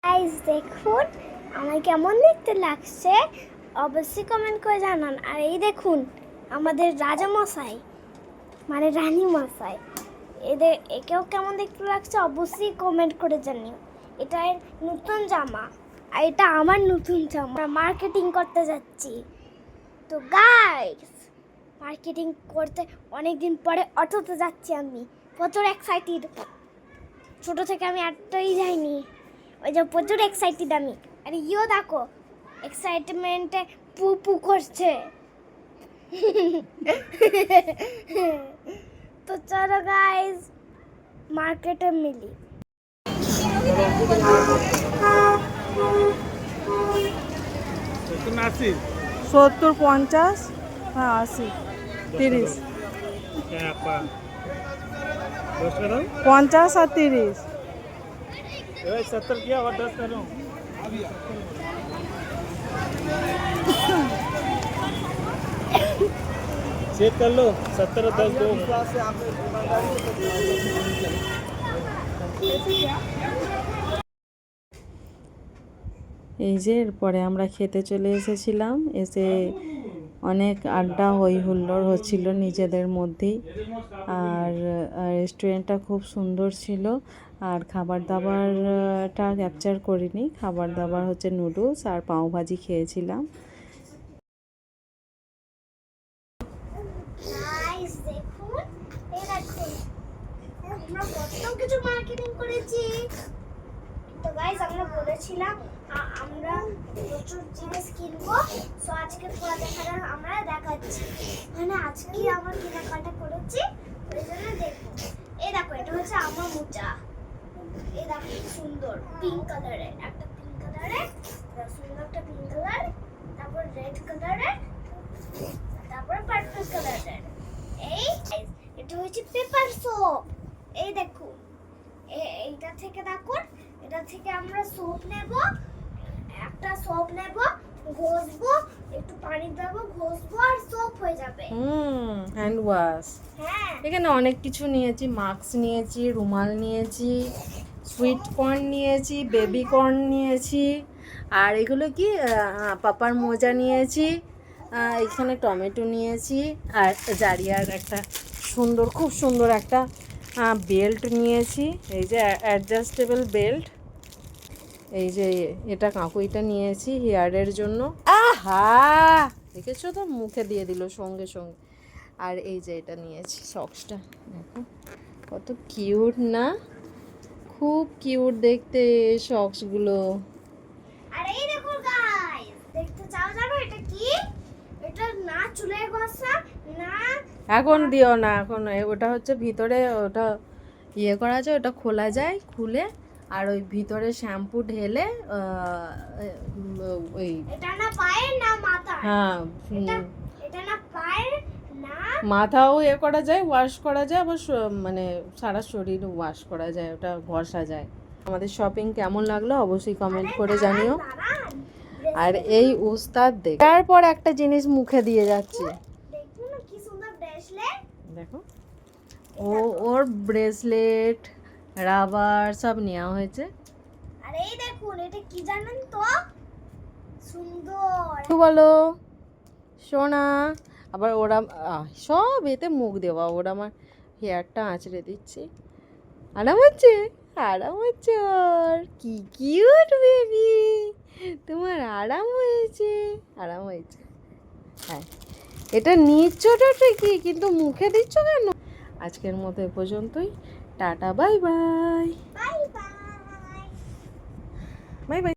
Guys দেখুন আমার কেমন দেখতে লাগছে অবশ্যই কমেন্ট করে জানান। আর এই দেখুন আমাদের রাজা মশাই মানে রানী মশাই, একেও কেমন দেখতে লাগছে অবশ্যই কমেন্ট করে জানিও। এটা এর নতুন জামা আর এটা আমার নতুন জামা। মার্কেটিং করতে যাচ্ছি তো গাইস, মার্কেটিং করতে অনেক দিন পরে অটোতে যাচ্ছি। আমি প্রচুর এক্সাইটেড, ছোট থেকে আমি এতটাই যাইনি, ওই যে প্রচুর এক্সাইটেড আমি। আরে ইও দেখো এক্সাইটমেন্টে পু পু করছে। তো চলো গাইস মার্কেটে মিলি। সত্তর 50, হ্যাঁ 80, 30, 50 আর 30। 70 किया और 10 करूं। चेक कर लो 70 और 10 दो। এই যে এরপরে আমরা খেতে চলে এসেছিলাম, এসে অনেক আড্ডা হই হুল্লোড় হচ্ছিল নিজেদের মধ্যেই। আর রেস্টুরেন্টটা খুব সুন্দর ছিল। আর খাবার দাবারটা ক্যাপচার করিনি, খাবার দাবার হচ্ছে নুডলস আর পাওভাজি খেয়েছিলাম। গাইস দেখুন, এই দেখুন আমরা কত কিছু মার্কেটিং করেছি। তো গাইস আমরা বলেছিলাম আমরা প্রচুর জিনিস কিনবো, সো আজকে পুরো আমরা দেখাচ্ছি। মানে আজকে আমার কেনাকাটা করেছি, ওই জন্য দেখুন। এই দেখো এটা হচ্ছে আমার মোজা, এই দেখো সুন্দর পিঙ্ক কালারের, একটা পিঙ্ক কালারের, সুন্দর একটা পিঙ্ক কালার, তারপর রেড কালারের, তারপর পার্পল কালারের। এই এটা হচ্ছে পেপার সোপ, এই দেখুন এইটা থেকে দেখুন, এটা থেকে আমরা সোপ নেব, একটা সোপ নেব, ঘষবো, একটু পানি দেবো, ঘষবো আর সোপ হয়ে যাবে। Hand wash. হ্যাঁ এখানে অনেক কিছু নিয়েছি, মাস্ক নিয়েছি, রুমাল নিয়েছি, সুইট কর্ন নিয়েছি, বেবি কর্ন নিয়েছি, আর এগুলো কি পাপার মোজা নিয়েছি, এখানে টমেটো নিয়েছি, আর জারিয়ার একটা সুন্দর, খুব সুন্দর একটা বেল্ট নিয়েছি, এই যে অ্যাডজাস্টেবল বেল্ট। এই যে এটা কাকুইটা নিয়েছি হেয়ারের জন্য। আহা দেখেছো তো, মুখে দিয়ে দিল সঙ্গে সঙ্গে। আর এই যে এটা নিয়েছি সক্সটা, দেখো কত কিউট না, খুব কিউট দেখতে সক্সগুলো। আর এই দেখো গাইস, দেখতে চাও জানো এটা কি? এটা না চুলের ঘষা না, এখন দিও না, এখন ওটা হচ্ছে ভিতরে, ওটা ইয়ে করা যায়, ওটা খোলা যায়, খুলে আর ওই ভিতরে শ্যাম্পু ঢেলে ওই এটা না পায়ের না মাথা, হ্যাঁ এটা না পায়ের না মাথাও এ করা যায়, ওয়াশ করা যায়, আবার মানে সারা শরীর ওয়াশ করা যায়, ওটা ঘষা যায়। আমাদের শপিং কেমন লাগলো অবশ্যই কমেন্ট করে জানিও। আর এই উস্তাদ দেখ, তারপর একটা জিনিস মুখে দিয়ে যাচ্ছে, দেখুন কি সুন্দর ব্রেসলেট, দেখো ওর ব্রেসলেট, রাবার সব নেওয়া হয়েছে। আর এই দেখুন এটা কি জানেন তো, সুন্দর কি বলো সোনা, আবার ওরা সব এতে মুখ দেওয়া, ওরা আমার হেয়ারটা আঁচড়ে দিচ্ছে, আরাম হচ্ছে, আরাম হচ্ছে, ওর কি কিউট বেবি, তোমার আরাম হয়েছে, আরাম হয়েছে। হ্যাঁ এটা নিচ্ছটা ঠিকই, কিন্তু মুখে দিচ্ছ কেন? আজকের মতো এ পর্যন্তই, tata, bye bye, bye bye. Bye bye.